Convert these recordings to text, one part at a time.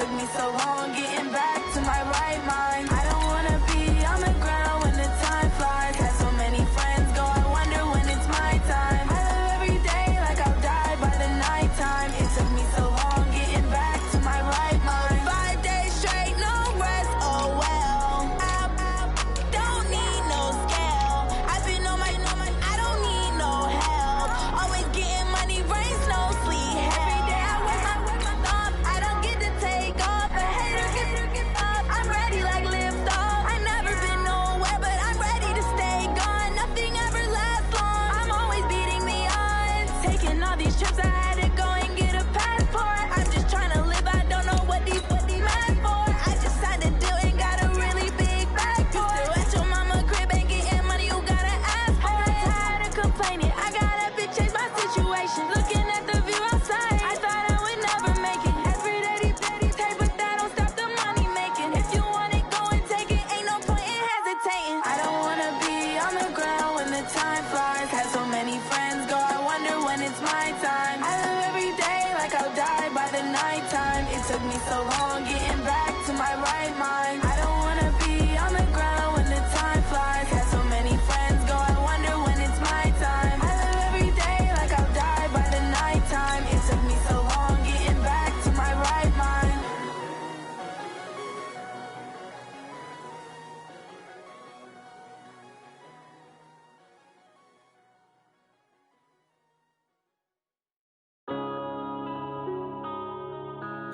took me so long getting back to my right mind. I don't wanna be on the ground when the time flies. Had so many friends go, I wonder when it's my time. I live every day like I'll die by the nighttime. It took me so long getting back to my right mind. 5 days straight, no rest, oh well. I don't need no scale. I've been on my, I don't need no help. Always getting money, rain, snow, sleet, every day I work my thumb. I don't get to take off. A hater get up. I'm ready like lift off. I never been nowhere, but I'm ready to stay gone. Nothing ever lasts long. I'm always beating the odds. Taking all these trips, I had to go and get a passport. I'm just trying to live. I don't know what these mad for. I just signed a deal and got a really big bag for it. Still at your mama crib and getting money, you gotta ask for it. I'm tired of complaining. I gotta bitch change my situation. Looking at the view outside, I thought I would never make it. Every day these take, but that don't stop the money making. If you want it, go and take it. Ain't no point in hesitating. I don't wanna be on the ground when the time flies. Had so many friends go, I wonder when it's my time. I live every day like I'll die by the nighttime. It took me so long getting back to my right mind. I don't wanna be on the ground when the time flies. Had so many friends go, I wonder when it's my time. I live every day like I'll die by the nighttime. It took me so long getting back to my right mind.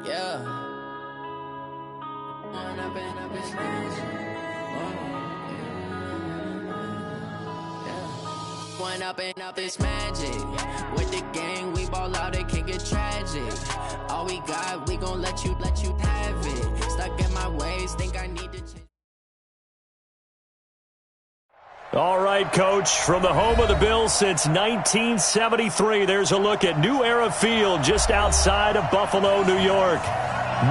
Yeah. One up and up is magic. With the gang, we ball out, it can get tragic. All we got, we gon' let you have it. Stuck in my ways, think I need to change. All right, Coach, from the home of the Bills since 1973, there's a look at New Era Field just outside of Buffalo, New York.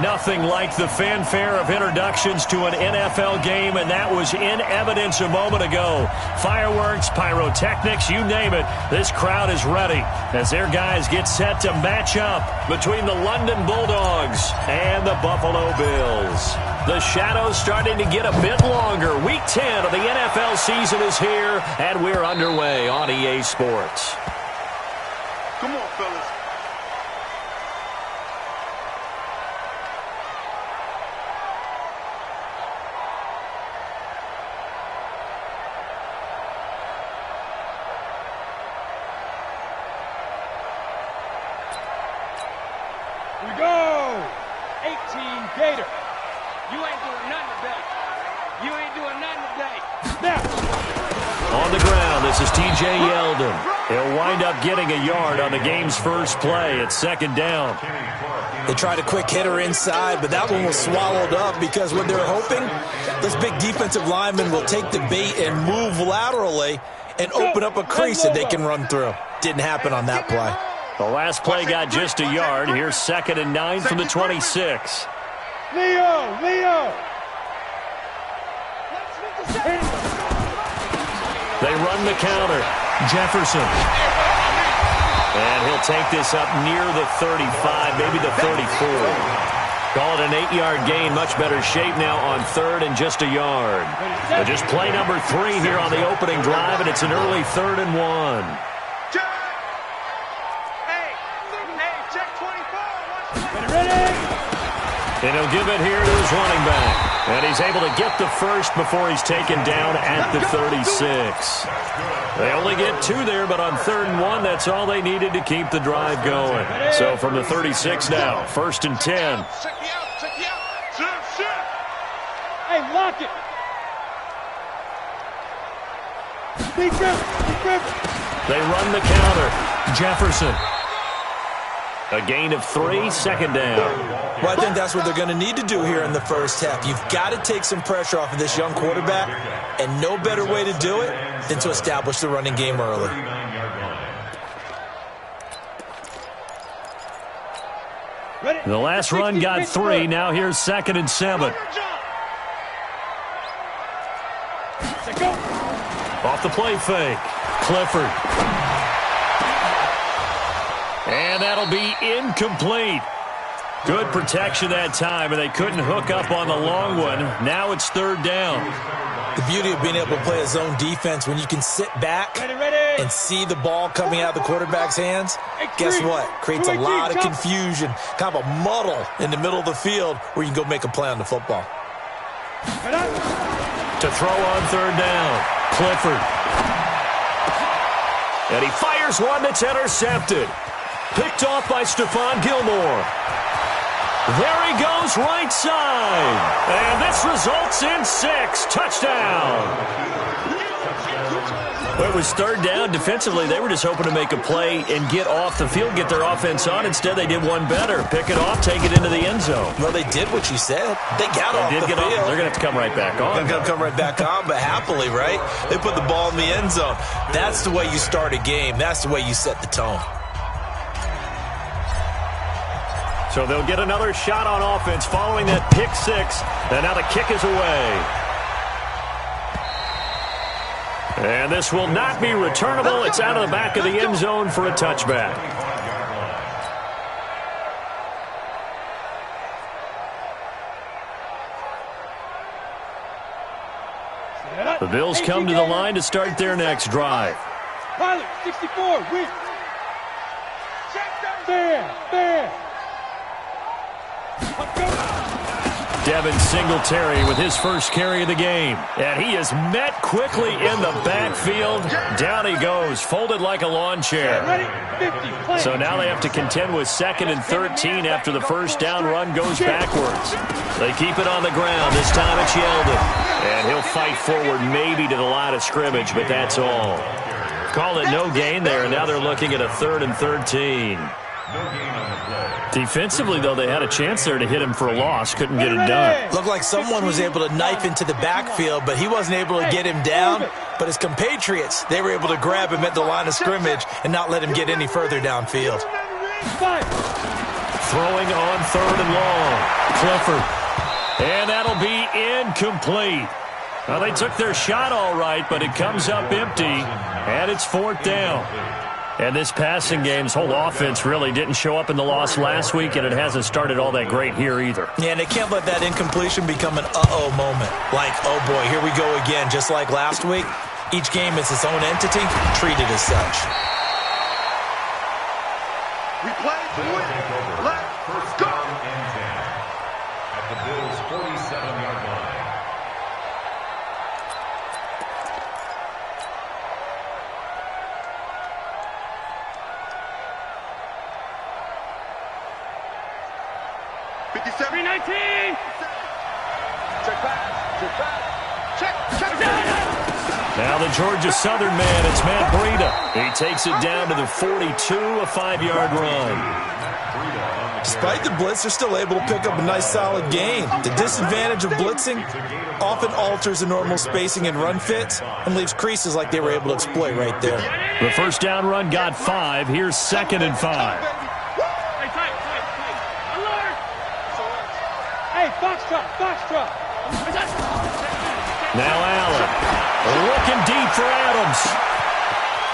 Nothing like the fanfare of introductions to an NFL game, and that was in evidence a moment ago. Fireworks, pyrotechnics, you name it, this crowd is ready as their guys get set to match up between the London Bulldogs and the Buffalo Bills. The shadows starting to get a bit longer. Week 10 of the NFL season is here, and we're underway on EA Sports. Come on, fellas. We go! 18 Gator. You ain't doing nothing today. You ain't doing nothing today. Snap! On the ground, this is TJ Yeldon. He'll wind up getting a yard on the game's first play. It's second down. They tried a quick hitter inside, but that one was swallowed up because what they're hoping, this big defensive lineman will take the bait and move laterally and open up a crease that they can run through. Didn't happen on that play. The last play got just a yard. Here's 2nd and 9 from the 26. Leo! They run the counter. Jefferson. And he'll take this up near the 35, maybe the 34. Call it an 8-yard gain. Much better shape now on 3rd and just a yard. So just play number 3 here on the opening drive, and it's an early 3rd and 1. And he'll give it here to his running back. And he's able to get the first before he's taken down at the 36. They only get 2 there, but on 3rd and 1, that's all they needed to keep the drive going. So from the 36 now, 1st and 10. Hey, lock it! They run the counter. Jefferson. A gain of 3, 2nd down. Well, I think that's what they're going to need to do here in the first half. You've got to take some pressure off of this young quarterback, and no better way to do it than to establish the running game early. The last run got 3. Now here's 2nd and 7. Off the play fake. Clifford. And that'll be incomplete. Good protection that time, and they couldn't hook up on the long one. Now it's third down. The beauty of being able to play a zone defense when you can sit back and see the ball coming out of the quarterback's hands, guess what? Creates a lot of confusion, kind of a muddle in the middle of the field where you can go make a play on the football. To throw on third down, Clifford. And he fires one that's intercepted. Picked off by Stephon Gilmore. There he goes, right side. And this results in 6. Touchdown. Well, it was third down. Defensively, they were just hoping to make a play and get off the field, get their offense on. Instead, they did one better. Pick it off, take it into the end zone. Well, they did what you said. They got off the field. They're going to have to come right back on. They're going to come right back on, but happily, right? They put the ball in the end zone. That's the way you start a game. That's the way you set the tone. So they'll get another shot on offense following that pick 6. And now the kick is away. And this will not be returnable. It's out of the back of the end zone for a touchback. The Bills come to the line to start their next drive. Pilot, 64, win. Fair. Devin Singletary with his first carry of the game. And he is met quickly in the backfield. Down he goes, folded like a lawn chair. So now they have to contend with 2nd and 13 after the first down run goes backwards. They keep it on the ground. This time it's Yeldon. And he'll fight forward maybe to the line of scrimmage, but that's all. Call it no gain there, and now they're looking at a 3rd and 13. Defensively, though, they had a chance there to hit him for a loss. Couldn't get it done. Looked like someone was able to knife into the backfield, but he wasn't able to get him down. But his compatriots, they were able to grab him at the line of scrimmage and not let him get any further downfield. Throwing on 3rd and long. Clifford. And that'll be incomplete. Well, they took their shot all right, but it comes up empty, and it's 4th down. And this passing game's whole offense really didn't show up in the loss last week, and it hasn't started all that great here either. Yeah, and they can't let that incompletion become an uh-oh moment. Like, oh boy, here we go again, just like last week. Each game is its own entity, treated as such. We play to win. Let's go. At the Bills' 47-yard line. Now the Georgia Southern man, it's Matt Breida. He takes it down to the 42, a 5-yard run. Despite the blitz, they're still able to pick up a nice solid gain. The disadvantage of blitzing often alters the normal spacing and run fits and leaves creases like they were able to exploit right there. The first down run got 5. Here's 2nd and 5. Hey, Foxtrot. Now Allen, looking deep for Adams.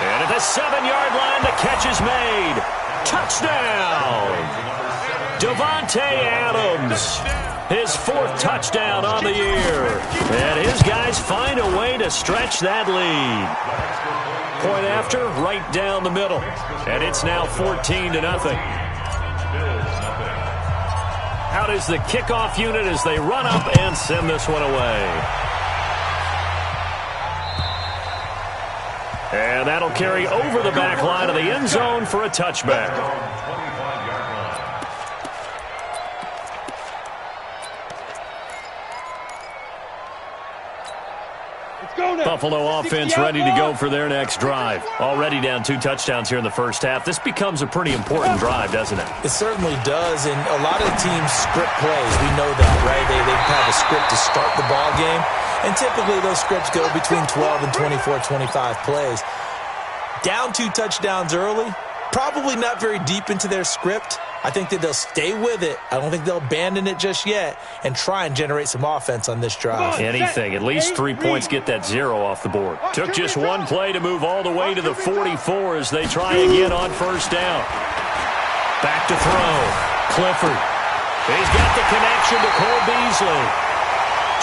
And at the 7-yard line, the catch is made. Touchdown! Davante Adams, his 4th touchdown on the year. And his guys find a way to stretch that lead. Point after, right down the middle. And it's now 14-0. Out is the kickoff unit as they run up and send this one away. And that'll carry over the back line of the end zone for a touchback. Buffalo offense ready to go for their next drive. Already down 2 touchdowns here in the first half. This becomes a pretty important drive, doesn't it? It certainly does, and a lot of teams script plays. We know that, right? They have a script to start the ball game, and typically those scripts go between 12 and 24, 25 plays. Down 2 touchdowns early, probably not very deep into their script. I think that they'll stay with it. I don't think they'll abandon it just yet and try and generate some offense on this drive. Anything. At least 3 points get that 0 off the board. Took just one play to move all the way to the 44 as they try again on first down. Back to throw. Clifford. He's got the connection to Cole Beasley.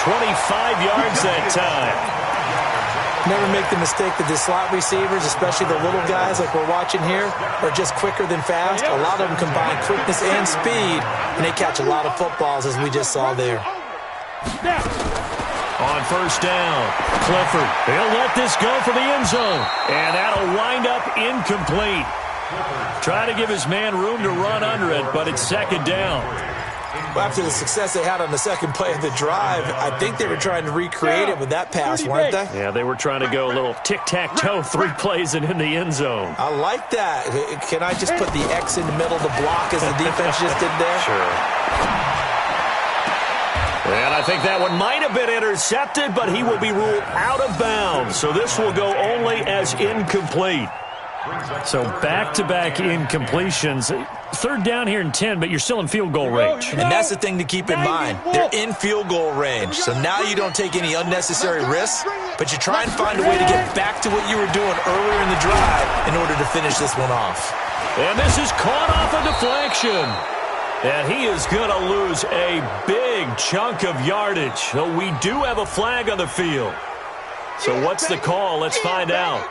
25 yards that time. Never make the mistake that the slot receivers, especially the little guys like we're watching here, are just quicker than fast. A lot of them combine quickness and speed, and they catch a lot of footballs, as we just saw there. On first down, Clifford. He'll let this go for the end zone. And that'll wind up incomplete. Try to give his man room to run under it, but it's second down. Well, after the success they had on the second play of the drive, I think they were trying to recreate it with that pass, weren't they? Yeah, they were trying to go a little tic-tac-toe, 3 plays and in the end zone. I like that. Can I just put the X in the middle of the block as the defense just did there? Sure. And I think that one might have been intercepted, but he will be ruled out of bounds. So this will go only as incomplete. So back-to-back incompletions. Third down here and 10, but you're still in field goal range. And that's the thing to keep in mind. They're in field goal range. So now you don't take any unnecessary risks, but you try and find a way to get back to what you were doing earlier in the drive in order to finish this one off. And this is caught off a deflection. And he is going to lose a big chunk of yardage. So we do have a flag on the field. So what's the call? Let's find out.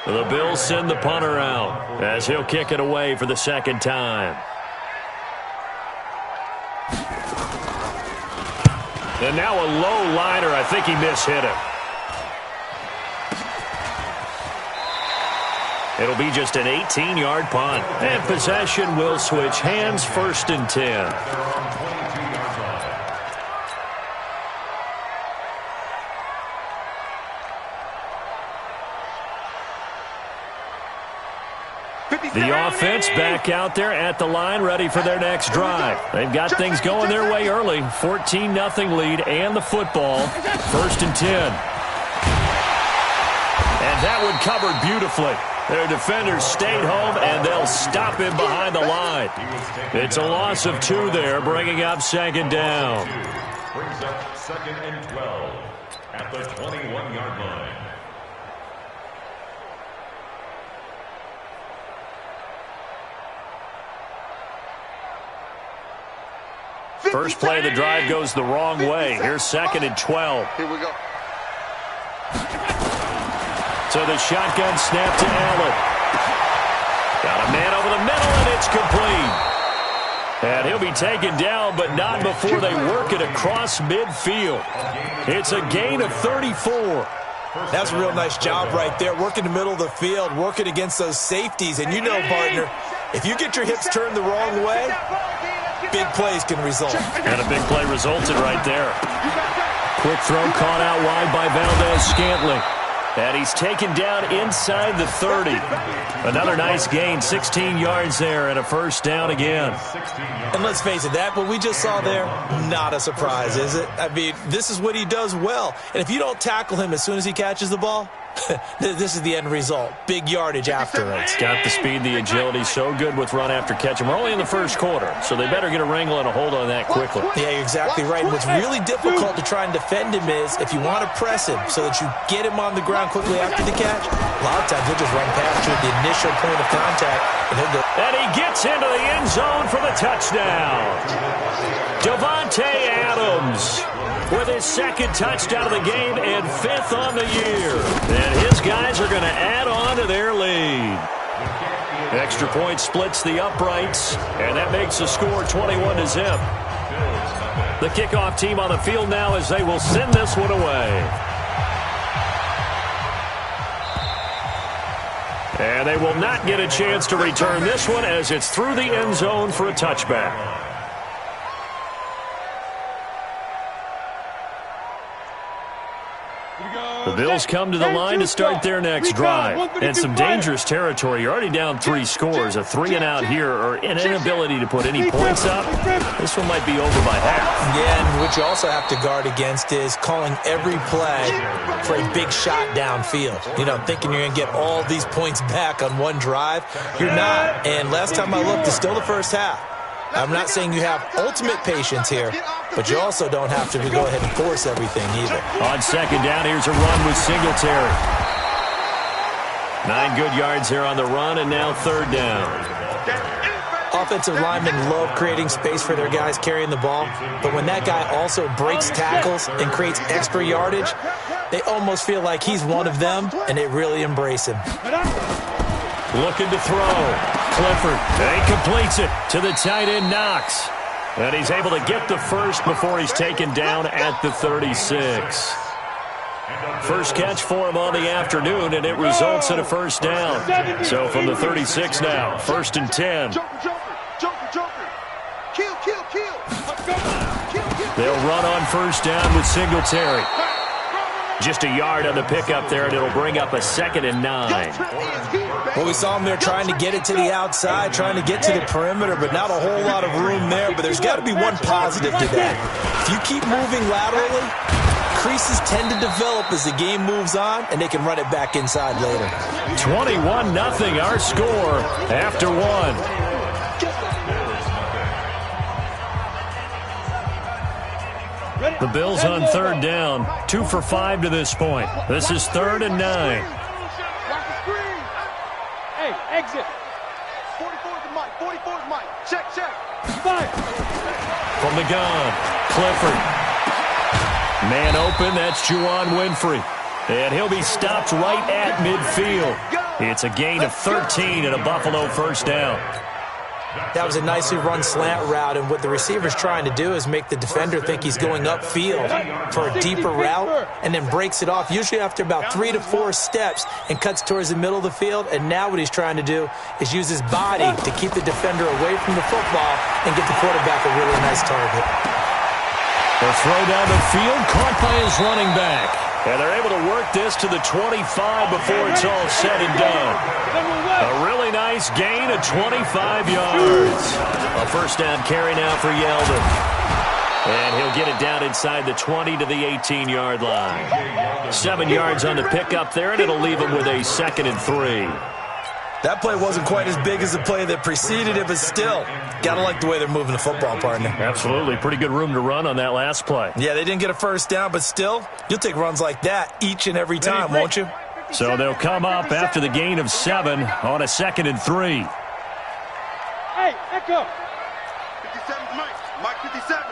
The Bills send the punter out as he'll kick it away for the second time. And now a low liner. I think he mishit him. It'll be just an 18-yard punt. And possession will switch hands, 1st and 10. The offense back out there at the line, ready for their next drive. They've got things going their way early. 14-0 lead and the football. 1st and 10. And that one covered beautifully. Their defenders stayed home, and they'll stop him behind the line. It's a loss of 2 there, bringing up second down. Brings up 2nd and 12 at the 21-yard line. First play of the drive goes the wrong way. Here's 2nd and 12. Here we go. So the shotgun snap to Allen. Got a man over the middle, and it's complete. And he'll be taken down, but not before they work it across midfield. It's a gain of 34. That's a real nice job right there, working the middle of the field, working against those safeties. And you know, partner, if you get your hips turned the wrong way, big plays can result. And a big play resulted right there. Quick throw caught out wide by Valdez-Scantling. And he's taken down inside the 30. Another nice gain, 16 yards there, and a first down again. And let's face it, that what we just saw there, not a surprise, is it? I mean, this is what he does well. And if you don't tackle him as soon as he catches the ball, this is the end result. Big yardage afterwards. Got the speed, the agility, so good with run after catch. And we're only in the first quarter, so they better get a wrangle and a hold on that quickly. Yeah, you're exactly right. And what's really difficult to try and defend him is if you want to press him so that you get him on the ground quickly after the catch, a lot of times he'll just run past you at the initial point of contact. And he gets into the end zone for the touchdown. Davante Adams with his 2nd touchdown of the game and 5th on the year. And his guys are going to add on to their lead. Extra point splits the uprights, and that makes the score 21-0. The kickoff team on the field now as they will send this one away. And they will not get a chance to return this one as it's through the end zone for a touchback. The Bills come to the line to start their next drive. And some dangerous territory. You're already down 3 scores. A 3-and-out here or an inability to put any points up. This one might be over by half. Yeah, and what you also have to guard against is calling every play for a big shot downfield. You know, thinking you're going to get all these points back on one drive. You're not. And last time I looked, it's still the first half. I'm not saying you have ultimate patience here, but you also don't have to go ahead and force everything either. On second down, here's a run with Singletary. 9 good yards here on the run, and now 3rd down. offensive linemen love creating space for their guys carrying the ball, but when that guy also breaks tackles and creates extra yardage, they almost feel like he's one of them, and they really embrace him. Looking to throw. Clifford, and he completes it to the tight end, Knox. And he's able to get the first before he's taken down at the 36. First catch for him on the afternoon, and it results in a first down. So from the 36 now, 1st and 10. They'll run on first down with Singletary. Just a yard on the pickup there, and it'll bring up a 2nd and 9. Well, we saw him there trying to get it to the outside, trying to get to the perimeter, but not a whole lot of room there. But there's got to be one positive to that. If you keep moving laterally, creases tend to develop as the game moves on, and they can run it back inside later. 21-0 our score after one. The Bills on 3rd down, 2 for 5 to this point. This is 3rd and 9. Hey, exit. 44 to Mike. 44 to Mike. Check. Fire. From the gun, Clifford. Man open, that's Juwan Winfrey. And he'll be stopped right at midfield. It's a gain of 13 and a Buffalo first down. That was a nicely run slant route, and what the receiver's trying to do is make the defender think he's going upfield for a deeper route and then breaks it off, usually after about 3 to 4 steps, and cuts towards the middle of the field. And now what he's trying to do is use his body to keep the defender away from the football and get the quarterback a really nice target. The throw down the field, caught by his running back. And they're able to work this to the 25 before it's all said and done. A really nice gain of 25 yards. A first down carry now for Yeldon. And he'll get it down inside the 20 to the 18-yard line. 7 yards on the pickup there, and it'll leave him with a 2nd and 3. That play wasn't quite as big as the play that preceded it, but still, gotta like the way they're moving the football, partner. Absolutely. Pretty good room to run on that last play. Yeah, they didn't get a first down, but still, you'll take runs like that each and every time, won't you? So they'll come up after the gain of 7 on a 2nd and 3. Hey, Echo. 57 Mike. Mike 57.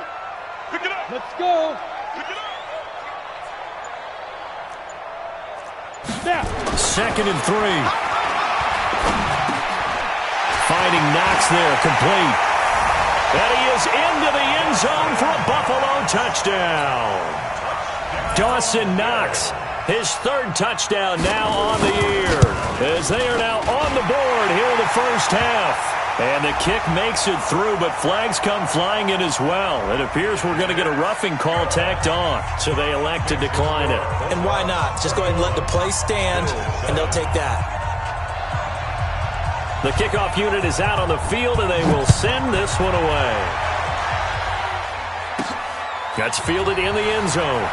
Pick it up. Let's go. Pick it up. Now. 2nd and 3. Finding Knox there, complete. And he is into the end zone for a Buffalo touchdown. Dawson Knox, his 3rd touchdown now on the year, as they are now on the board here in the first half. And the kick makes it through, but flags come flying in as well. It appears we're going to get a roughing call tacked on, so they elect to decline it. And why not? Just go ahead and let the play stand, and they'll take that. The kickoff unit is out on the field, and they will send this one away. That's fielded in the end zone.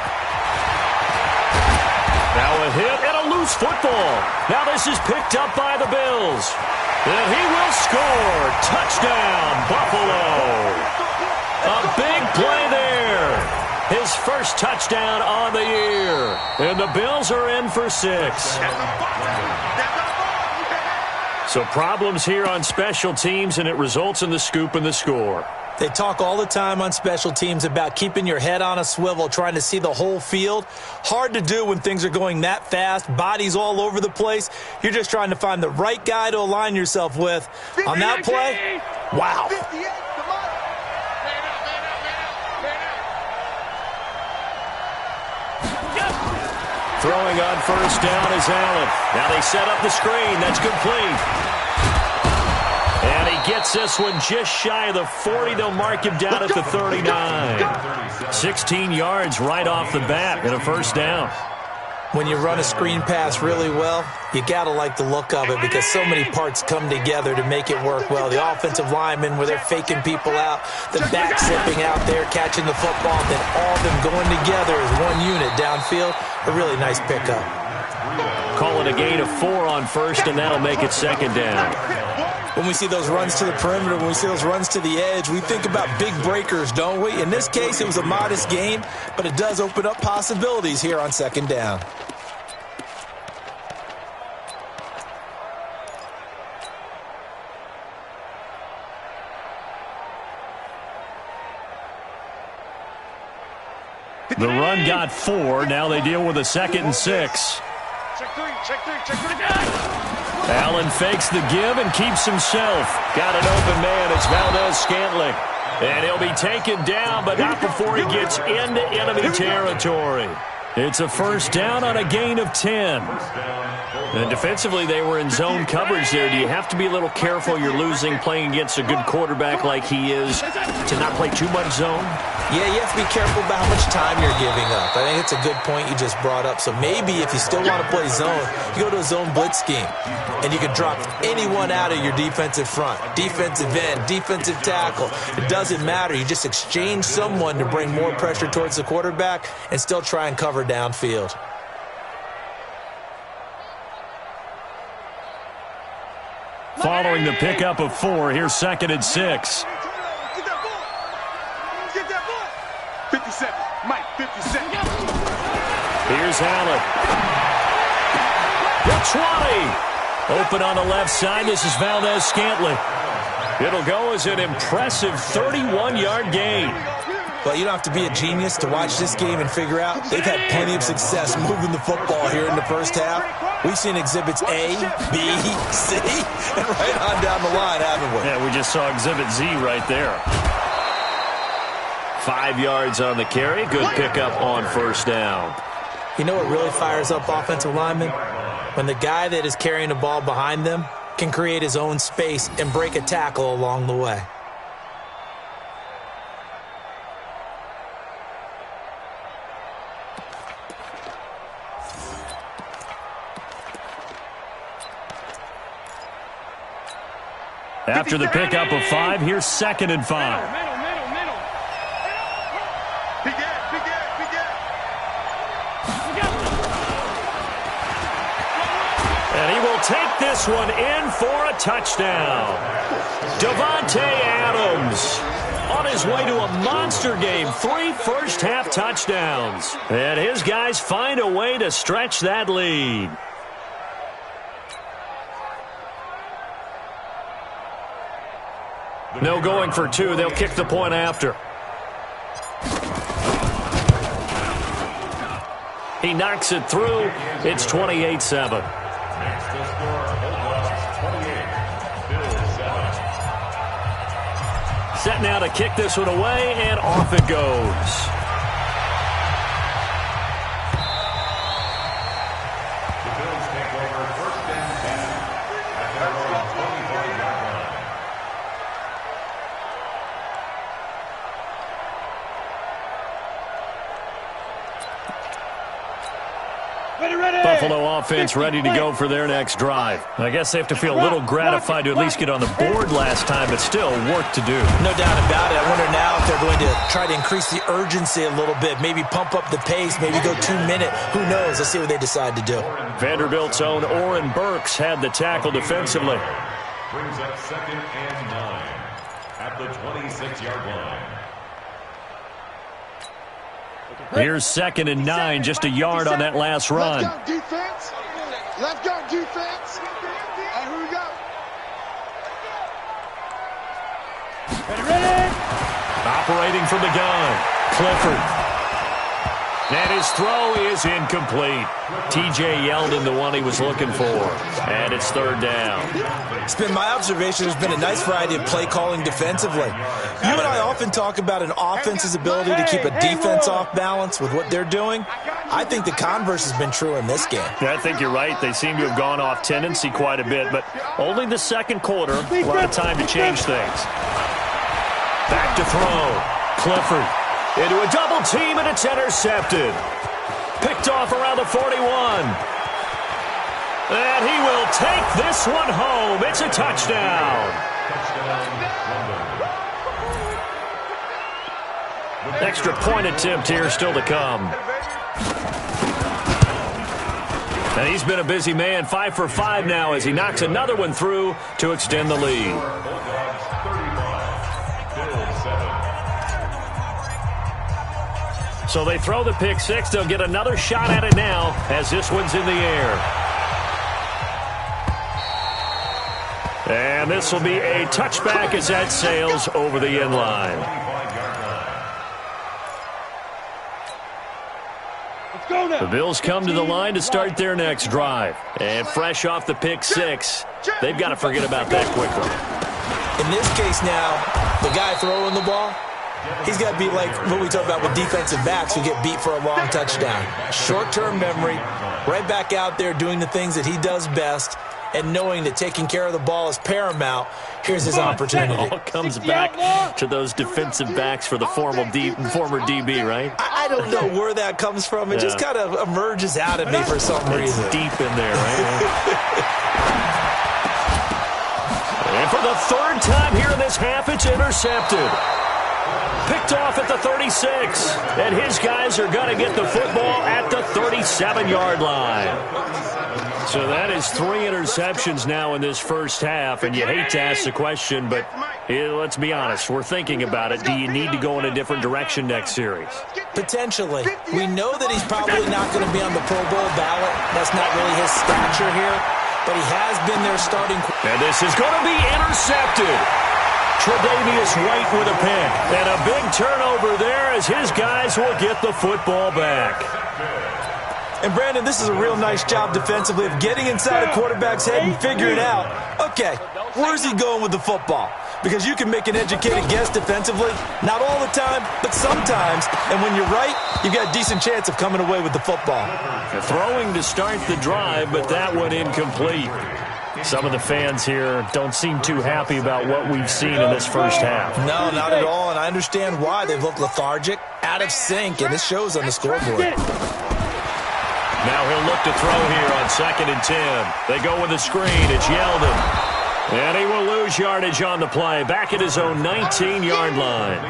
Now a hit and a loose football. Now this is picked up by the Bills. And he will score. Touchdown, Buffalo. A big play there. His first touchdown on the year. And the Bills are in for 6. So problems here on special teams, and it results in the scoop and the score. They talk all the time on special teams about keeping your head on a swivel, trying to see the whole field. Hard to do when things are going that fast, bodies all over the place. You're just trying to find the right guy to align yourself with. On that play, wow. Throwing on first down is Allen. Now they set up the screen. That's complete. And he gets this one just shy of the 40. They'll mark him down at the 39. 16 yards right off the bat and a first down. When you run a screen pass really well, you got to like the look of it because so many parts come together to make it work well. The offensive linemen, where they're faking people out, the back slipping out there, catching the football, then all of them going together as one unit downfield. A really nice pickup. Call it a gain of 4 on first, and that'll make it 2nd down. When we see those runs to the perimeter, when we see those runs to the edge, we think about big breakers, don't we? In this case, it was a modest gain, but it does open up possibilities here on 2nd down. The run got 4. Now they deal with a 2nd and 6. Check three. Allen fakes the give and keeps himself. Got an open man. It's Valdez-Scantling. And he'll be taken down, but not before he gets into enemy territory. It's a first down on a gain of 10. And defensively, they were in zone coverage there. Do you have to be a little careful? You're losing playing against a good quarterback like he is to not play too much zone? Yeah, you have to be careful about how much time you're giving up. I think it's a good point you just brought up. So maybe if you still want to play zone, you go to a zone blitz scheme. And you can drop anyone out of your defensive front. Defensive end, defensive tackle. It doesn't matter. You just exchange someone to bring more pressure towards the quarterback and still try and cover downfield. Following the pickup of 4, here's 2nd and 6. Get that ball. 57. Mike, 57. Here's Allen. The 20. Open on the left side. This is Valdez-Scantling. It'll go as an impressive 31-yard gain. But you don't have to be a genius to watch this game and figure out they've had plenty of success moving the football here in the first half. We've seen exhibits A, B, C, and right on down the line, haven't we? Yeah, we just saw exhibit Z right there. 5 yards on the carry. Good pickup on first down. You know what really fires up offensive linemen? When the guy that is carrying the ball behind them can create his own space and break a tackle along the way. After the pickup of 5, here's 2nd and 5. Middle. Big gap. And he will take this one in for a touchdown. Davante Adams on his way to a monster game. 3 first-half touchdowns. And his guys find a way to stretch that lead. No going for 2. They'll kick the point after. He knocks it through. It's 28-7. Set now to kick this one away, and off it goes. The Bills take over 1st and 10 at their own 25-yard line. Buffalo offense ready to go for their next drive. I guess they have to feel a little gratified to at least get on the board last time, but still work to do. No doubt about it. I wonder now if they're going to try to increase the urgency a little bit, maybe pump up the pace, maybe go 2-minute. Who knows? Let's see what they decide to do. Vanderbilt's own Oren Burks had the tackle defensively. Brings up 2nd and 9 at the 26-yard line. Here's 2nd and 9, just a yard on that last run. Left guard defense. And here we go. Ready. Operating from the gun, Clifford. And his throw is incomplete. TJ Yeldon, the one he was looking for. And it's 3rd down. It's been my observation there's been a nice variety of play calling defensively. You and I often talk about an offense's ability to keep a defense off balance with what they're doing. I think the converse has been true in this game. I think you're right. They seem to have gone off tendency quite a bit, but only the 2nd quarter. A lot of time to change things. Back to throw. Clifford into a double team, and it's intercepted. Picked off around the 41. And he will take this one home. It's a touchdown. Extra point attempt here still to come. And he's been a busy man, 5 for 5 now as he knocks another one through to extend the lead. So they throw the pick 6. They'll get another shot at it now as this one's in the air. And this will be a touchback as that sails over the end line. The Bills come to the line to start their next drive. And fresh off the pick six, they've got to forget about that quickly. In this case now, the guy throwing the ball, he's got to be like what we talk about with defensive backs who get beat for a long touchdown. Short-term memory, right back out there doing the things that he does best, and knowing that taking care of the ball is paramount. Here's his opportunity. It all comes back to those defensive backs for the former DB, right? I don't know where that comes from. It just kind of emerges out of me for some reason. It's deep in there, right? And for the third time here in this half, it's intercepted. Picked off at the 36. And his guys are going to get the football at the 37-yard line. So that is 3 interceptions now in this first half, and you hate to ask the question, but let's be honest, we're thinking about it. Do you need to go in a different direction next series? Potentially. We know that he's probably not going to be on the Pro Bowl ballot. That's not really his stature here, but he has been their starting. And this is going to be intercepted. Tre'Davious White with a pick, and a big turnover there as his guys will get the football back. And, Brandon, this is a real nice job defensively of getting inside a quarterback's head and figuring out, okay, where's he going with the football? Because you can make an educated guess defensively, not all the time, but sometimes. And when you're right, you've got a decent chance of coming away with the football. Throwing to start the drive, but that one incomplete. Some of the fans here don't seem too happy about what we've seen in this first half. No, not at all, and I understand why. They've looked lethargic, out of sync, and it shows on the scoreboard. Now he'll look to throw here on 2nd and 10. They go with a screen. It's Yeldon. And he will lose yardage on the play. Back at his own 19-yard line.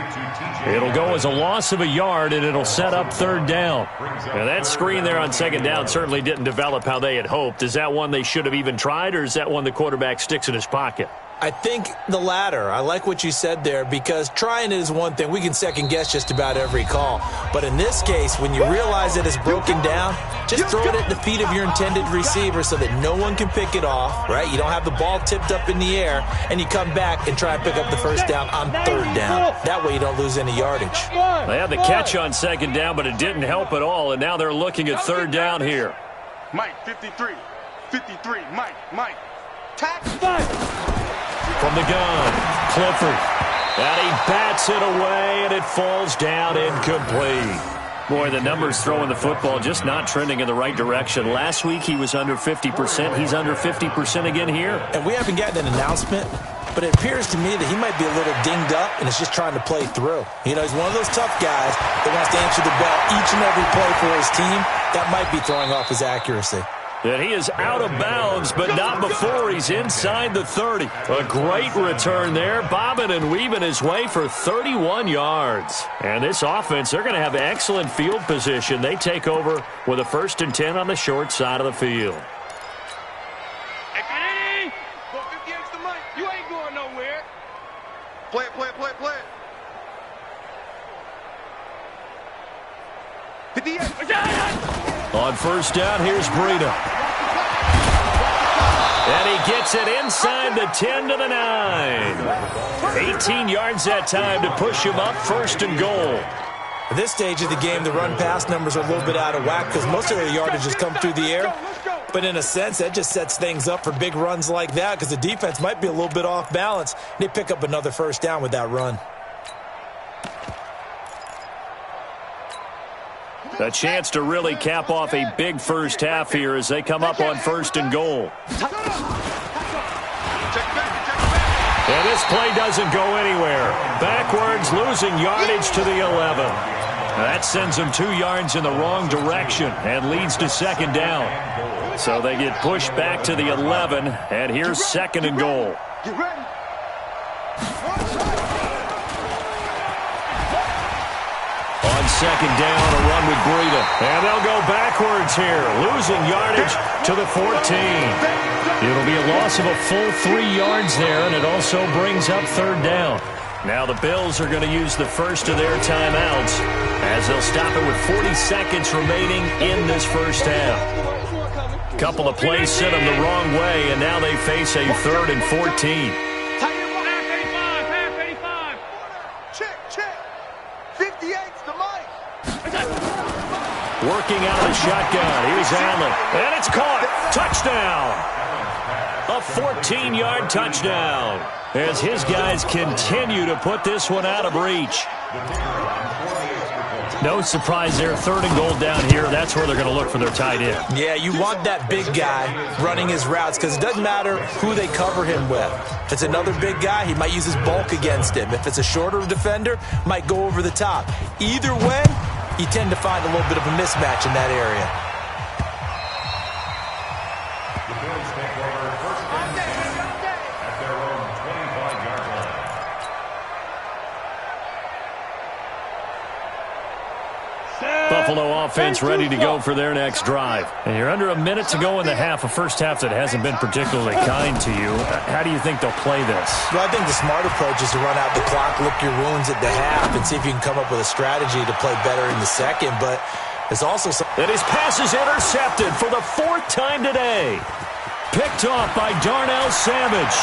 It'll go as a loss of a yard, and it'll set up 3rd down. Now that screen there on 2nd down certainly didn't develop how they had hoped. Is that one they should have even tried, or is that one the quarterback sticks in his pocket? I think the latter. I like what you said there, because trying it is one thing. We can second-guess just about every call. But in this case, when you realize that it's broken down, just throw it at the feet of your intended receiver so that no one can pick it off, right? You don't have the ball tipped up in the air, and you come back and try and pick up the first down on 3rd down. That way you don't lose any yardage. They had the catch on 2nd down, but it didn't help at all, and now they're looking at 3rd down here. Mike, 53. 53. Mike. Tack. From the gun, Clifford. And he bats it away, and it falls down incomplete. Boy, the numbers throwing the football just not trending in the right direction. Last week he was under 50%. He's under 50% again here. And we haven't gotten an announcement, but it appears to me that he might be a little dinged up and is just trying to play through. You know, he's one of those tough guys that wants to answer the bell each and every play for his team. That might be throwing off his accuracy. And he is out of bounds, but not before he's inside the 30. A great return there, bobbing and weaving his way for 31 yards. And this offense, they're going to have excellent field position. They take over with a 1st and 10 on the short side of the field. Hey, go 58's the Mike. You ain't going nowhere. Play it. 58. On 1st down, here's Breida. And he gets it inside the 10 to the 9. 18 yards that time to push him up 1st and goal. At this stage of the game, the run-pass numbers are a little bit out of whack because most of their yardage has come through the air. But in a sense, that just sets things up for big runs like that because the defense might be a little bit off balance. They pick up another 1st down with that run. A chance to really cap off a big first half here as they come up on 1st and goal. And this play doesn't go anywhere. Backwards, losing yardage to the 11. That sends them 2 yards in the wrong direction and leads to 2nd down. So they get pushed back to the 11, and here's 2nd and goal. Get ready. On 2nd down, a run with Breida. And they'll go backwards here, losing yardage to the 14. It'll be a loss of a full 3 yards there, and it also brings up 3rd down. Now the Bills are going to use the first of their timeouts as they'll stop it with 40 seconds remaining in this first half. Couple of plays sent them the wrong way, and now they face a 3rd and 14. Check. 58's the Mike. Working out of the shotgun. Here's Allen. And it's caught. Touchdown. A 14-yard touchdown as his guys continue to put this one out of reach. No surprise there. 3rd and goal down here. That's where they're going to look for their tight end. Yeah, you want that big guy running his routes because it doesn't matter who they cover him with. If it's another big guy, he might use his bulk against him. If it's a shorter defender, might go over the top. Either way, you tend to find a little bit of a mismatch in that area. The Bills take over first and 10 at their own 25-yard line. Buffalo offense ready to go for their next drive. And you're under a minute to go in the half, a first half that hasn't been particularly kind to you. How do you think they'll play this? Well, I think the smart approach is to run out the clock, lick your wounds at the half, and see if you can come up with a strategy to play better in the second. But there's also some... And his pass is intercepted for the 4th time today. Picked off by Darnell Savage.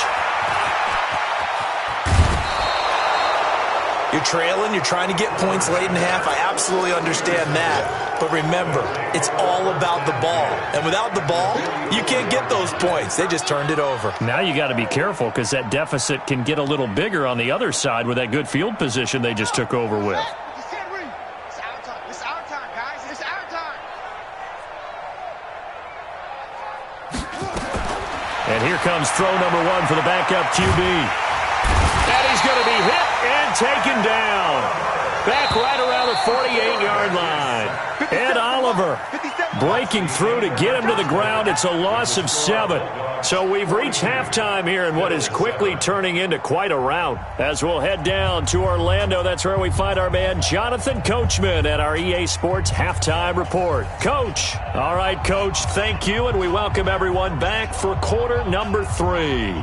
You're trailing, you're trying to get points late in half. I absolutely understand that. But remember, it's all about the ball. And without the ball, you can't get those points. They just turned it over. Now you got to be careful because that deficit can get a little bigger on the other side with that good field position they just took over with. It's our time. It's our time, guys. It's our time. And here comes throw number 1 for the backup QB. And he's going to be hit and taken down. Back right around the 48-yard line. Ed Oliver breaking through to get him to the ground. It's a loss of 7. So we've reached halftime here in what is quickly turning into quite a rout. As we'll head down to Orlando, that's where we find our man Jonathan Coachman at our EA Sports Halftime Report. Coach. All right, Coach, thank you, and we welcome everyone back for quarter number 3.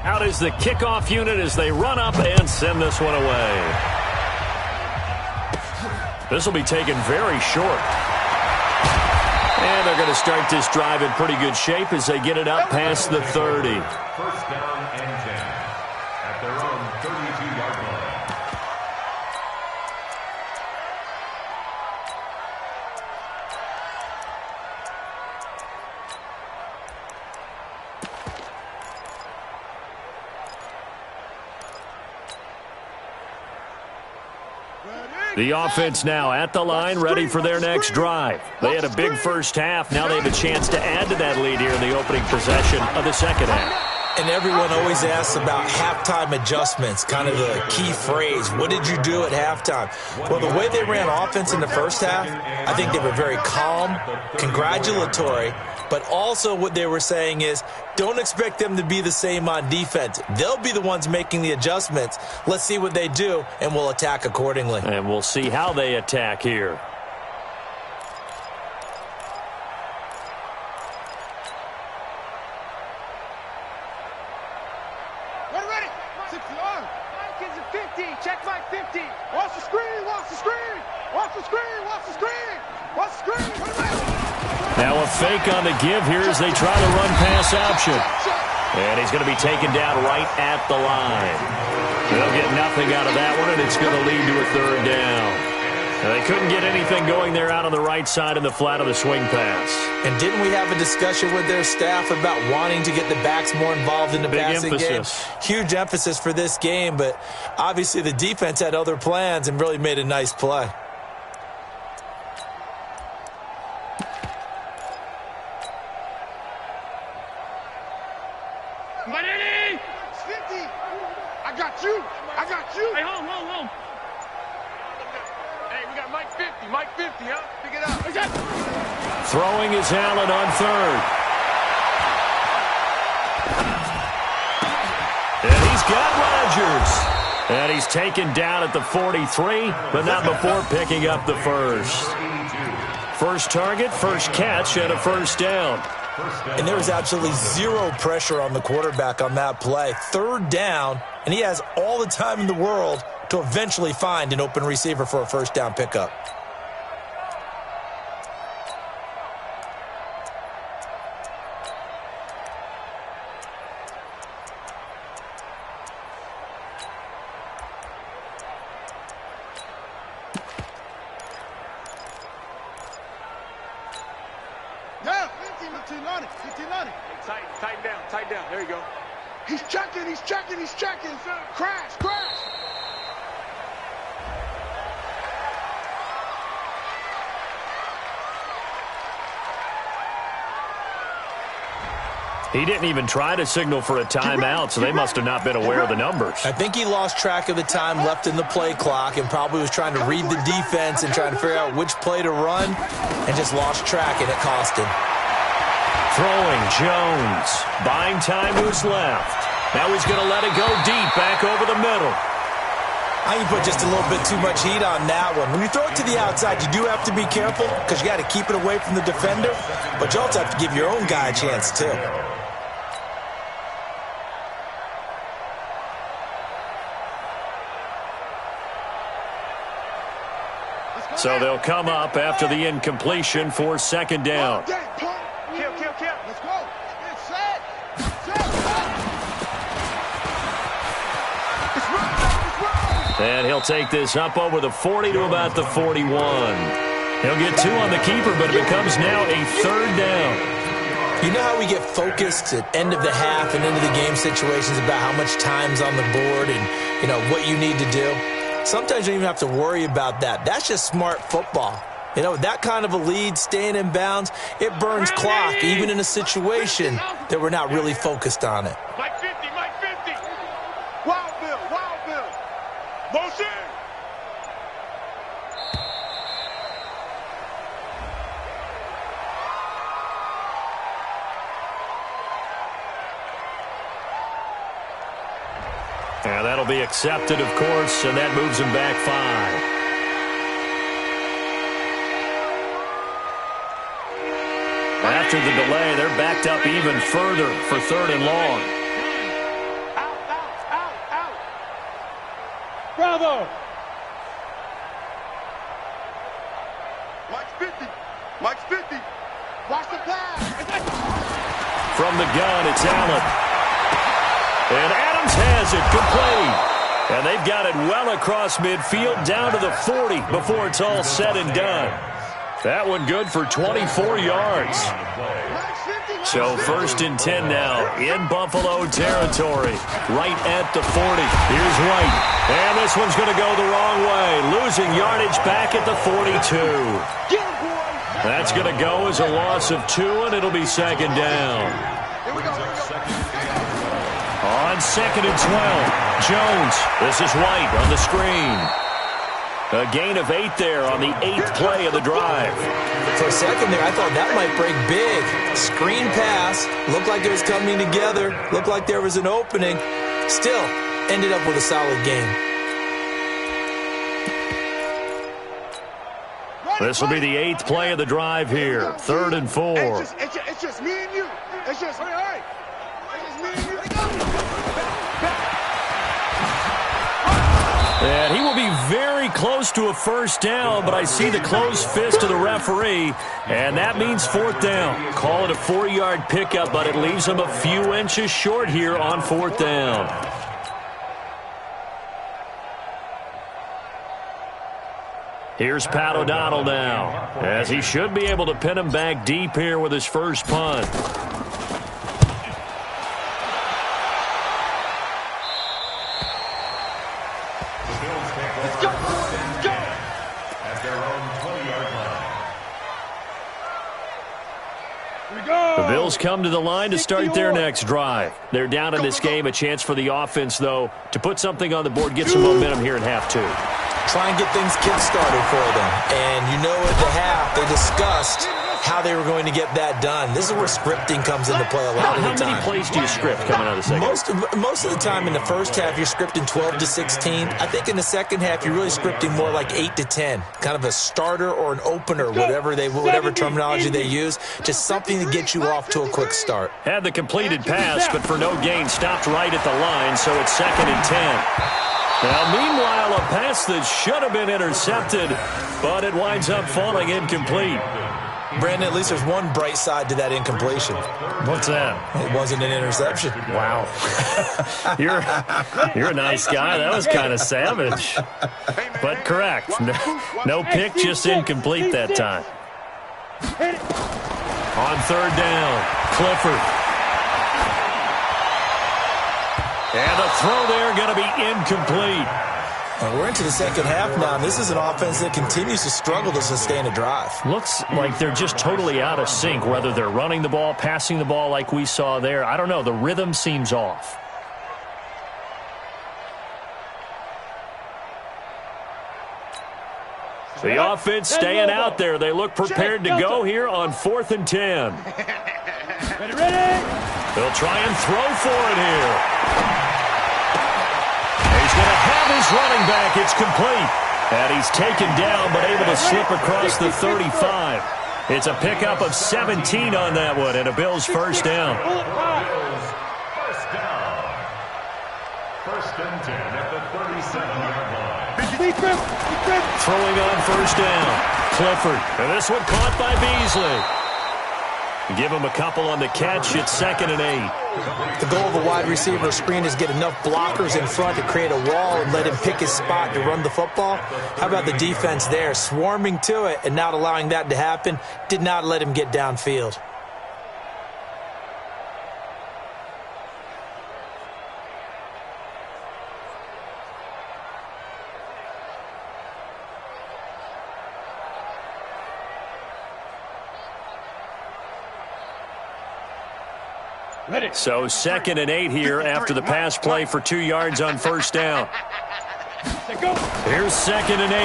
Out is the kickoff unit as they run up and send this one away. This will be taken very short. And they're going to start this drive in pretty good shape as they get it up past the 30. First down and 10 at their own 32-yard line. The offense now at the line, ready for their next drive. They had a big first half. Now they have a chance to add to that lead here in the opening possession of the second half. And everyone always asks about halftime adjustments, kind of the key phrase. What did you do at halftime? Well, the way they ran offense in the first half, I think they were very calm, congratulatory, but also what they were saying is don't expect them to be the same on defense. They'll be the ones making the adjustments. Let's see what they do, and we'll attack accordingly. And we'll see how they attack here. Mike is a 50. Check my 50. Watch the screen. Watch the screen. Watch the screen. Watch the screen. Watch the screen. Now a fake on the give here as they try to run pass option. And he's going to be taken down right at the line. They'll get nothing out of that one, and it's going to lead to a 3rd down. Now, they couldn't get anything going there out on the right side in the flat of the swing pass. And didn't we have a discussion with their staff about wanting to get the backs more involved in the passing game? Huge emphasis for this game, but obviously the defense had other plans and really made a nice play. It's 50. I got you. I got you. Hey, home. Hey, we got Mike 50. Mike 50, huh? Pick it up. Throwing is Allen on 3rd. And he's got Rodgers. And he's taken down at the 43, but not before picking up the first. First target, first catch, and a first down. And there was absolutely zero pressure on the quarterback on that play. 3rd down, and he has all the time in the world to eventually find an open receiver for a first down pickup. on it. 15 on it. Tighten down. There you go. He's checking. Crash. He didn't even try to signal for a timeout, so they must have not been aware of the numbers. I think he lost track of the time left in the play clock and probably was trying to read the defense and trying to figure out which play to run and just lost track, and it cost him. Throwing Jones. Buying time to his left. Now he's going to let it go deep back over the middle. I think you put just a little bit too much heat on that one. When you throw it to the outside, you do have to be careful because you got to keep it away from the defender, but you also have to give your own guy a chance too. So they'll come up after the incompletion for second down. Kill. Let's go. Set. It's right. And he'll take this up over the 40 to about the 41. He'll get 2 on the keeper, but it becomes now a third down. You know how we get focused at end of the half and into the game situations about how much time's on the board and, you know, what you need to do? Sometimes you don't even have to worry about that. That's just smart football. You know, that kind of a lead, staying in bounds, it burns clock, even in a situation that we're not really focused on it. Mike 50. Wild Bill. Motion. And that'll be accepted, of course, and that moves him back 5. After the delay, they're backed up even further for third and long. Out. Bravo. Mike's 50. Watch the pass. From the gun, it's Allen. And Adams has it complete. And they've got it well across midfield down to the 40 before it's all said and done. That one good for 24 yards. So 1st and 10 now in Buffalo territory, right at the 40. Here's White. And this one's going to go the wrong way, losing yardage back at the 42. That's going to go as a loss of 2, and it'll be second down. On 2nd and 12, Jones. This is White on the screen. A gain of 8 there on the 8th play of the drive. For a second there, I thought that might break big. Screen pass. Looked like it was coming together. Looked like there was an opening. Still, ended up with a solid game. This will be the 8th play of the drive here. 3rd and 4. It's just me and you. It's just me and you. And he will be very close to a first down, but I see the closed fist of the referee, and that means 4th down. Call it a 4-yard pickup, but it leaves him a few inches short here on 4th down. Here's Pat O'Donnell now, as he should be able to pin him back deep here with his first punt. The Bills come to the line to start their next drive. They're down in this game. A chance for the offense, though, to put something on the board, get some momentum here in half 2. Try and get things kick-started for them. And you know at the half, they discussed how they were going to get that done. This is where scripting comes into play a lot of the time. How many plays do you script coming out of the second? Most of the time in the first half, you're scripting 12 to 16. I think in the second half, you're really scripting more like 8 to 10. Kind of a starter or an opener, whatever terminology they use. Just something to get you off to a quick start. Had the completed pass, but for no gain, stopped right at the line, so it's 2nd and 10. Now, meanwhile, a pass that should have been intercepted, but it winds up falling incomplete. Brandon, at least there's one bright side to that incompletion. What's that? It wasn't an interception. Wow. You're a nice guy. That was kind of savage. But correct. No pick, just incomplete that time. On third down, Clifford. And the throw there going to be incomplete. And we're into the second half now, and this is an offense that continues to struggle to sustain a drive. Looks like they're just totally out of sync, whether they're running the ball, passing the ball like we saw there. I don't know. The rhythm seems off. The offense staying out there. They look prepared to go here on 4th and 10. Ready? They'll try and throw for it here. He's going to have his running back. It's complete. And he's taken down but able to slip across the 35. It's a pickup of 17 on that one and a Bills first down. First down. First and 10 at the 37-yard line. Throwing on first down. Clifford. And this one caught by Beasley. Give him a couple on the catch. It's 2nd and 8. The goal of a wide receiver screen is get enough blockers in front to create a wall and let him pick his spot to run the football. How about the defense there? Swarming to it and not allowing that to happen. Did not let him get downfield. Ready. So 2nd and 8 here after the pass play for 2 yards on first down. Here's 2nd and 8.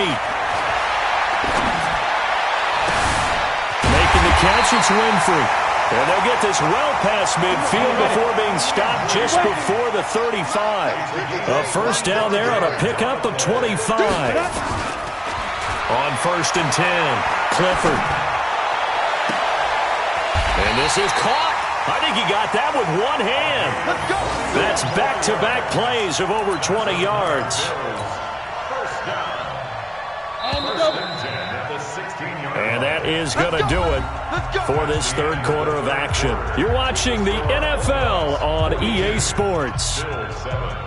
Making the catch, it's Winfrey. And they'll get this well past midfield before being stopped just before the 35. A first down there on a pickup of 25. On 1st and 10, Clifford. And this is caught. I think he got that with one hand. That's back-to-back plays of over 20 yards. First down. First and 10 at the 16-yard line. And that is going to do it for this third quarter of action. You're watching the NFL on EA Sports. Bills 7.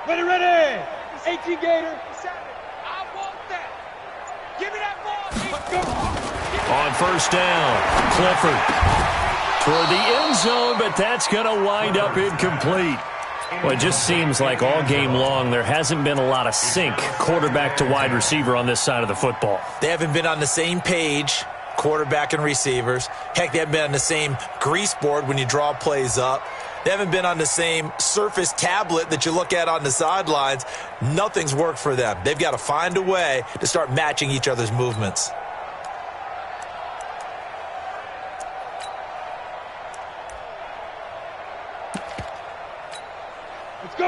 Ready. 18 Gator. I want that. Give me that ball. Let's go. On first down, Clifford toward the end zone, but that's going to wind up incomplete. Well, it just seems like all game long there hasn't been a lot of sync quarterback to wide receiver on this side of the football. They haven't been on the same page, quarterback and receivers. Heck, they haven't been on the same grease board when you draw plays up. They haven't been on the same Surface tablet that you look at on the sidelines. Nothing's worked for them. They've got to find a way to start matching each other's movements.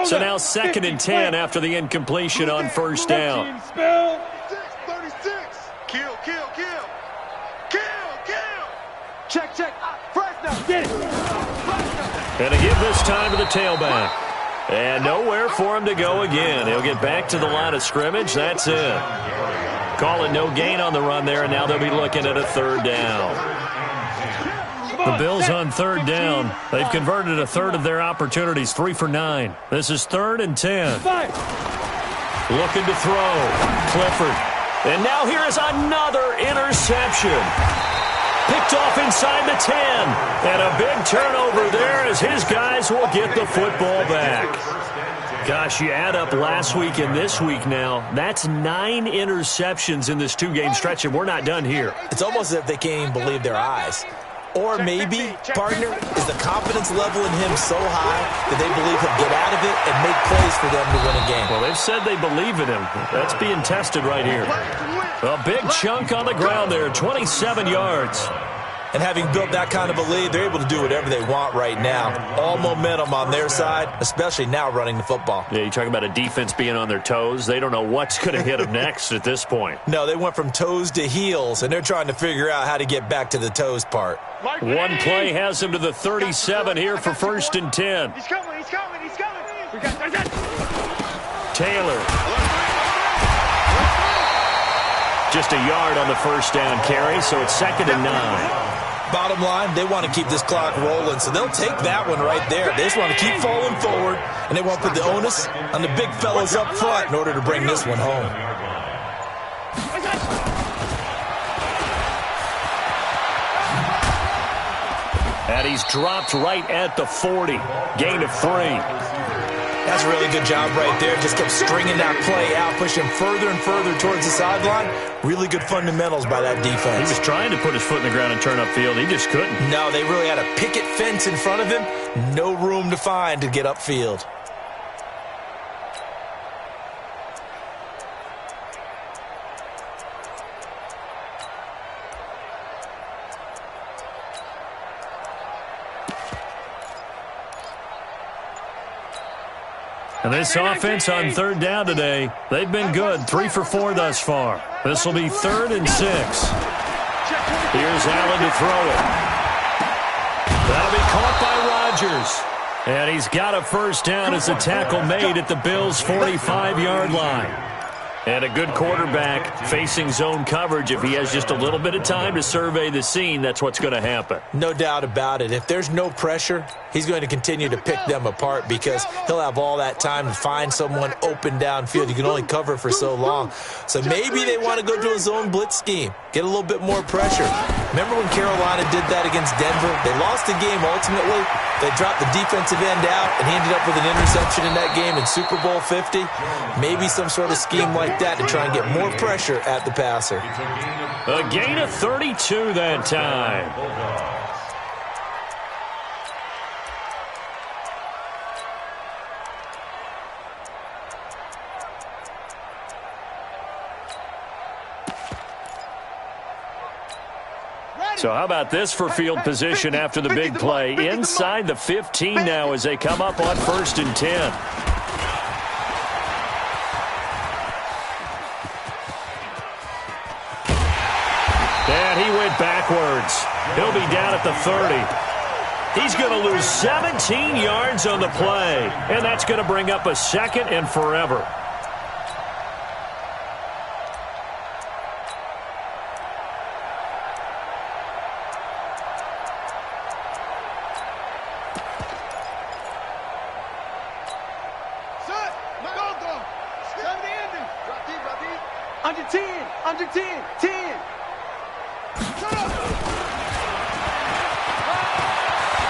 So now 2nd and 10 after the incompletion on first down. 36. Kill. Check. First down. Get it. And to give this time to the tailback. And nowhere for him to go again. He'll get back to the line of scrimmage. That's it. Call it no gain on the run there, and now they'll be looking at a third down. The Bills on third down. They've converted a third of their opportunities, 3 for 9. This is 3rd and 10. Looking to throw. Clifford. And now here is another interception. Picked off inside the 10. And a big turnover there as his guys will get the football back. Gosh, you add up last week and this week now. That's 9 interceptions in this 2-game stretch, and we're not done here. It's almost as if they can't even believe their eyes. Or maybe, partner, is the confidence level in him so high that they believe he'll get out of it and make plays for them to win a game. Well, they've said they believe in him. That's being tested right here. A big chunk on the ground there, 27 yards. And having built that kind of a lead, they're able to do whatever they want right now. All momentum on their side, especially now running the football. Yeah, you talk about a defense being on their toes. They don't know what's going to hit them next at this point. No, they went from toes to heels, and they're trying to figure out how to get back to the toes part. One play has them to the 37 here for 1st and 10. He's coming, he's coming, he's coming. Taylor. Just a yard on the first down carry, so it's 2nd and 9. Bottom line, they want to keep this clock rolling, so they'll take that one right there. They just want to keep falling forward, and they want to put the onus on the big fellas up front in order to bring this one home. And he's dropped right at the 40. Gain of 3. That's a really good job right there. Just kept stringing that play out, pushing further and further towards the sideline. Really good fundamentals by that defense. He was trying to put his foot in the ground and turn upfield. He just couldn't. No, they really had a picket fence in front of him. No room to find to get upfield. And this offense on 3rd down today, they've been good. 3 for 4 thus far. This will be 3rd and 6. Here's Allen to throw it. That'll be caught by Rodgers. And he's got a first down as the tackle made at the Bills' 45-yard line. And a good quarterback facing zone coverage. If he has just a little bit of time to survey the scene, that's what's going to happen. No doubt about it. If there's no pressure, he's going to continue to pick them apart because he'll have all that time to find someone open downfield. You can only cover for so long. So maybe they want to go to a zone blitz scheme, get a little bit more pressure. Remember when Carolina did that against Denver? They lost the game ultimately. They dropped the defensive end out, and he ended up with an interception in that game in Super Bowl 50. Maybe some sort of scheme like that to try and get more pressure at the passer. A gain of 32 that time. So how about this for field position after the big play? Inside the 15 now as they come up on 1st and 10. And he went backwards. He'll be down at the 30. He's going to lose 17 yards on the play. And that's going to bring up a 2nd and forever. Under 10.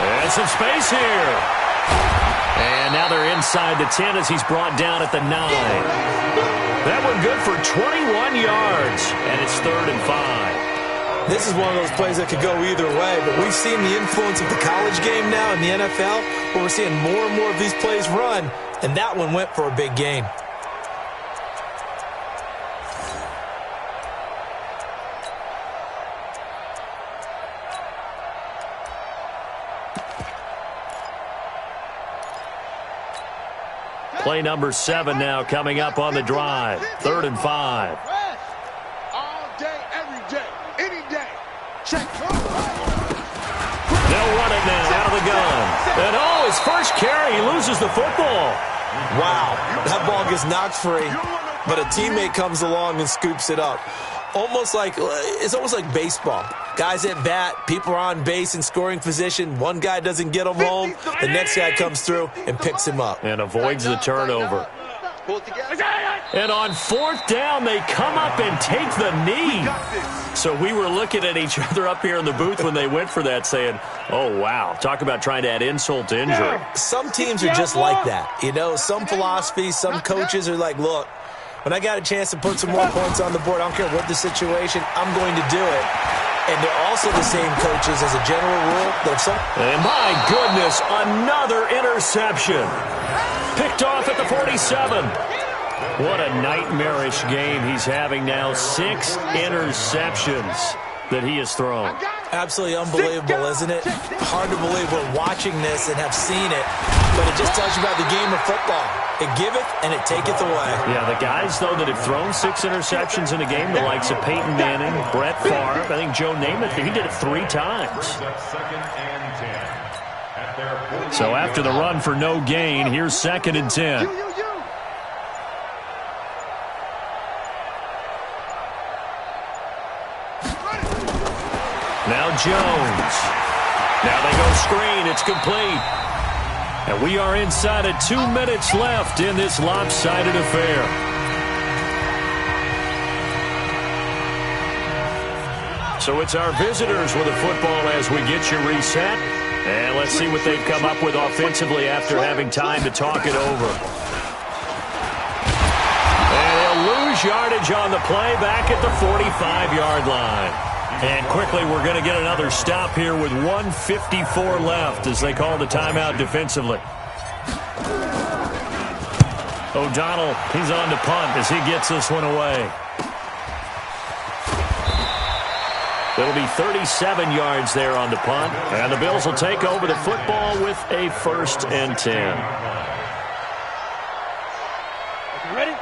And some space here. And now they're inside the 10 as he's brought down at the 9. That one good for 21 yards. And it's 3rd and 5. This is one of those plays that could go either way, but we've seen the influence of the college game now in the NFL, where we're seeing more and more of these plays run, and that one went for a big gain. Play number 7 now coming up on the drive. 3rd and 5. All day, every day, any day. Check. They'll run it now out of the gun. And his first carry, he loses the football. Wow, that ball gets knocked free, but a teammate comes along and scoops it up. It's almost like baseball. Guys at bat, people are on base in scoring position. One guy doesn't get him home. The next guy comes through and picks him up. And avoids the turnover. And on 4th down, they come up and take the knee. So we were looking at each other up here in the booth when they went for that saying, oh, wow, talk about trying to add insult to injury. Some teams are just like that. You know, some philosophies, some coaches are like, look, when I got a chance to put some more points on the board, I don't care what the situation, I'm going to do it. And they're also the same coaches as a general rule. And my goodness, another interception. Picked off at the 47. What a nightmarish game he's having now. 6 interceptions that he has thrown. Absolutely unbelievable, isn't it? Hard to believe we're watching this and have seen it, but it just tells you about the game of football. It giveth and it taketh away. Yeah, the guys, though, that have thrown 6 interceptions in a game, the likes of Peyton Manning, Brett Favre, I think Joe Namath, he did it 3 times. So after the run for no gain, here's 2nd and 10. Now Jones. Now they go screen. It's complete. And we are inside of 2 minutes left in this lopsided affair. So it's our visitors with the football as we get you reset. And let's see what they've come up with offensively after having time to talk it over. And they'll lose yardage on the play back at the 45-yard line. And quickly, we're going to get another stop here with 1:54 left as they call the timeout defensively. O'Donnell, he's on to punt as he gets this one away. It'll be 37 yards there on the punt. And the Bills will take over the football with a 1st and 10.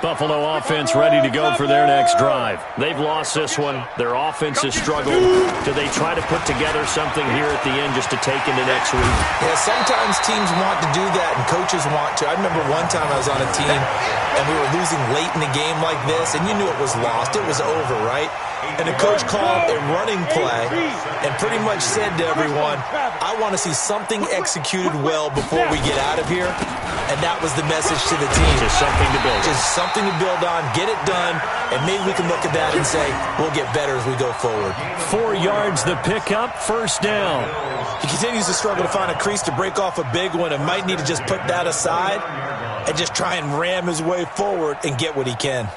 Buffalo offense ready to go for their next drive. They've lost this one. Their offense has struggled. Do they try to put together something here at the end just to take into next week? Yeah, sometimes teams want to do that and coaches want to. I remember one time I was on a team and we were losing late in the game like this, and you knew it was lost. It was over, right? And the coach called a running play and pretty much said to everyone, I want to see something executed well before we get out of here. And that was the message to the team. Just something to build. Just something to build on, get it done, and maybe we can look at that and say, we'll get better as we go forward. 4 yards the pickup, 1st down. He continues to struggle to find a crease to break off a big one and might need to just put that aside and just try and ram his way forward and get what he can.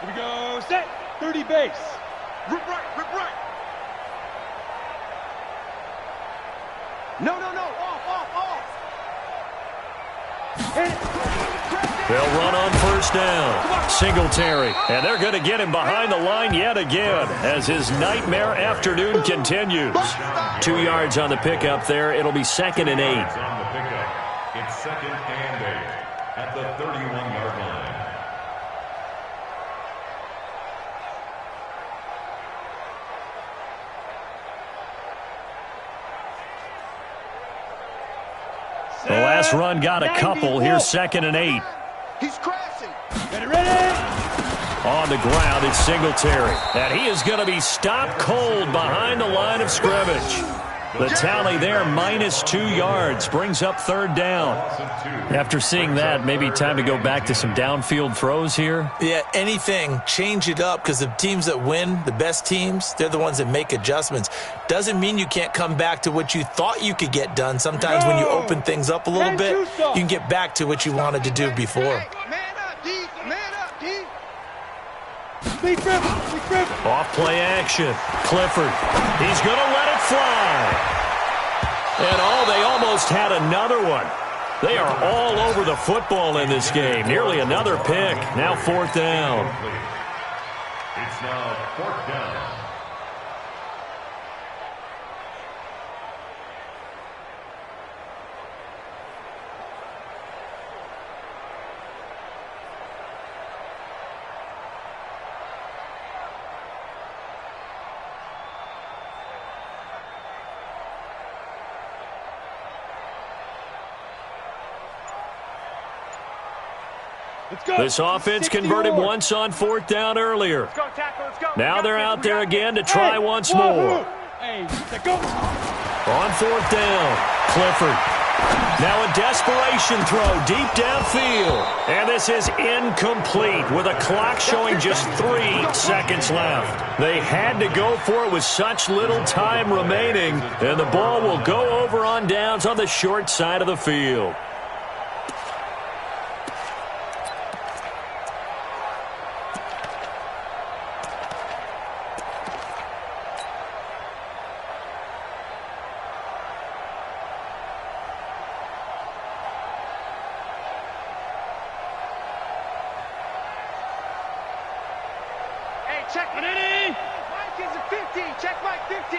Here we go, set, 30 base. Rip right, rip right. No, off. They'll run on 1st down. Singletary. And they're going to get him behind the line yet again as his nightmare afternoon continues. 2 yards on the pickup there. It'll be 2nd and 8. It's 2nd and 8 at the 31-yard line. The last run got a couple. Here's 2nd and 8. He's crashing. Ready? On the ground, it's Singletary. And he is going to be stopped cold behind the line of scrimmage. The tally there, -2 yards, brings up 3rd down. After seeing that, maybe time to go back to some downfield throws here. Yeah, anything, change it up, because the teams that win, the best teams, they're the ones that make adjustments. Doesn't mean you can't come back to what you thought you could get done. Sometimes when you open things up a little bit, you can get back to what you wanted to do before. Man up, D. Man up, D. Big grip. Off play action. Clifford. He's going to let it fly. And they almost had another one. They are all over the football in this game. Nearly another pick. Now 4th down. It's now 4th down. This offense converted once on 4th down earlier. Now they're out there again to try once more. On 4th down, Clifford. Now a desperation throw deep downfield. And this is incomplete with a clock showing just 3 seconds left. They had to go for it with such little time remaining. And the ball will go over on downs on the short side of the field. check. Mike is a 50. Check Mike 50.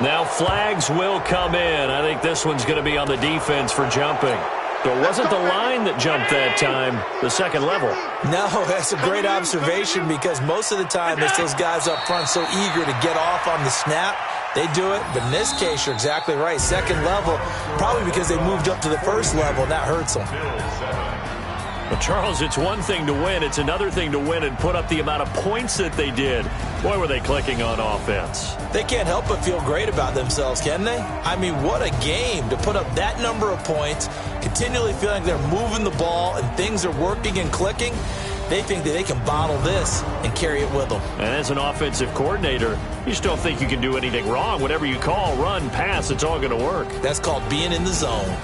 Now flags will come in. I think this one's going to be on the defense for jumping. So it wasn't the line that jumped that time, the second level. No, that's a great observation because most of the time it's those guys up front so eager to get off on the snap. They do it, but in this case, you're exactly right. Second level, probably because they moved up to the first level, and that hurts them. Well, Charles, it's one thing to win. It's another thing to win and put up the amount of points that they did. Boy, were they clicking on offense. They can't help but feel great about themselves, can they? I mean, what a game to put up that number of points, continually feeling they're moving the ball and things are working and clicking. They think that they can bottle this and carry it with them. And as an offensive coordinator, you just don't think you can do anything wrong. Whatever you call, run, pass, it's all going to work. That's called being in the zone.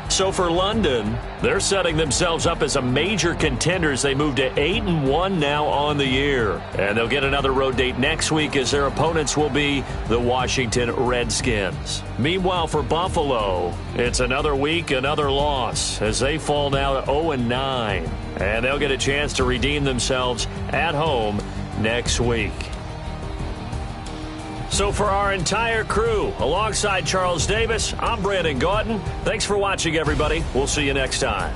So for London, they're setting themselves up as a major contender as they move to 8-1 now on the year. And they'll get another road date next week as their opponents will be the Washington Redskins. Meanwhile, for Buffalo, it's another week, another loss as they fall now to 0-9. And they'll get a chance to redeem themselves at home next week. So for our entire crew, alongside Charles Davis, I'm Brandon Gautin. Thanks for watching, everybody. We'll see you next time.